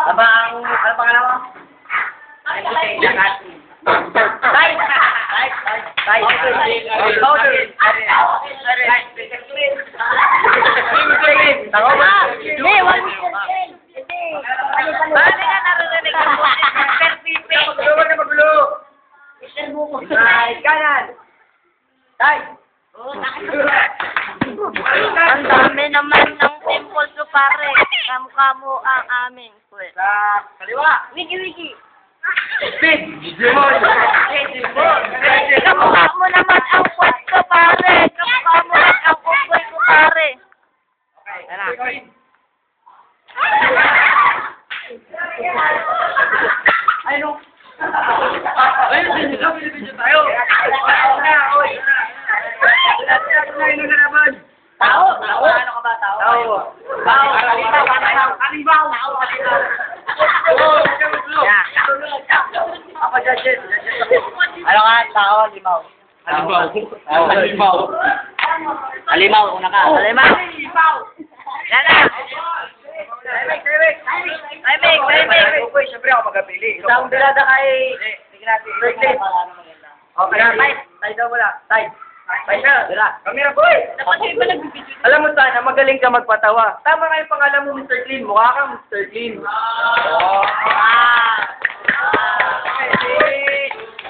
Abang, ano pangalan mo? Ang dami naman ng pimples ko, pare. Kamukha mo ang aming kwet. Sa kaliwa. Wiki. Speed. Digimon. Kamukha mo naman ang kwet ko, pare. Kamukha mo rin ang kwet ko, pare. Okay, ano? Ay, no. Ay, video tayo. Tao? Ano ka ba, tao? Tao. Kalibaw. Ako, judges. Ano ka? Tao, limaw. Alimaw, una ka. Alimaw. Yan na. Timing. Okay, siyempre ako magapili. Isang birada kay... Sige natin. Circle. Okay, tay daw wala. Tay. Tay na. Wala. Kamera, boy! Dapat kayo pa nagbibidyo. Alam mo sana, magaling ka magpatawa. Tama nga yung pangalan mo, Mr. Clean. Mukha kang Mr. Clean.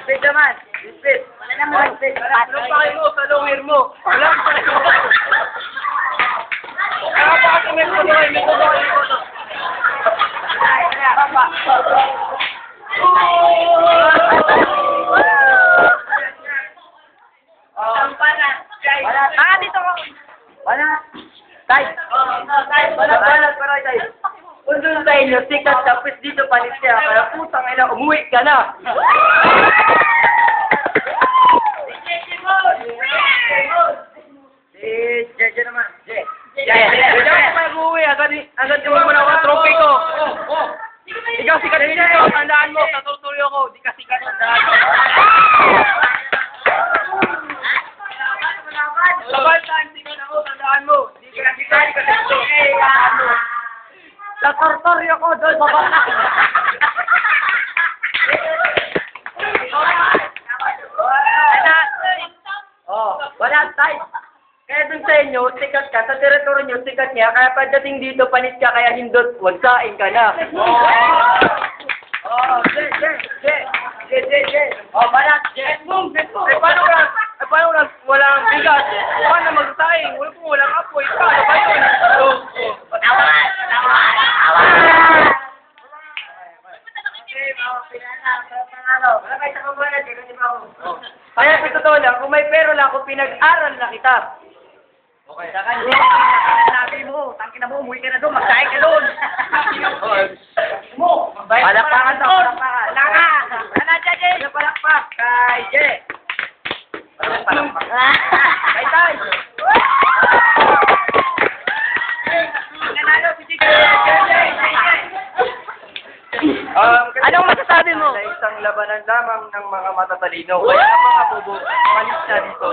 Spit naman. Spit. Wala naman. Anong pakay mo sa lower mo? Wala ang pakay mo. Kaya pa kasi may tuloy. Ah, dito ko. Wala. Tay. Wala, tay. Kung doon sa inyo, sikat tapos dito panis siya. Kaya putang ina, umuwi ka na. Jeje naman. Je. Hindi ako mag-uwi. Agad yung mo na ako trophy ko. Ikaw sikat dito. Tandaan mo, natutuloy ako. Di ka sikat. Laban time, sikat ako. Tandaan mo. Di ka sikat. Sa tortory ako doon. Baba. Wala tayo. Kaya dun sa inyo, sikat ka. Sa teritoryo nyo, sikat niya. Kaya pagdating dito, panis ka. Kaya hindot, wagsain ka na. Balat. Paano lang walang bigas? Paano magsaing? Walang apoy. Paano ba yun? Kaya sa totoo lang, kung may pero lang, kung pinag-aral na kita. Okay. Sabi mo, tangkin na mo, umuwi ka na doon, magsaing ka doon. Palakpakan sa palakpakan. Ano, Jay? Ano palakpak? Kay Je. Palakpak. Kay Tay. Nanalo si Jay. Anong masasabi mo? Sa isang labanan lamang ng mga matatalino. Kaya ang mga bobo, malis na dito.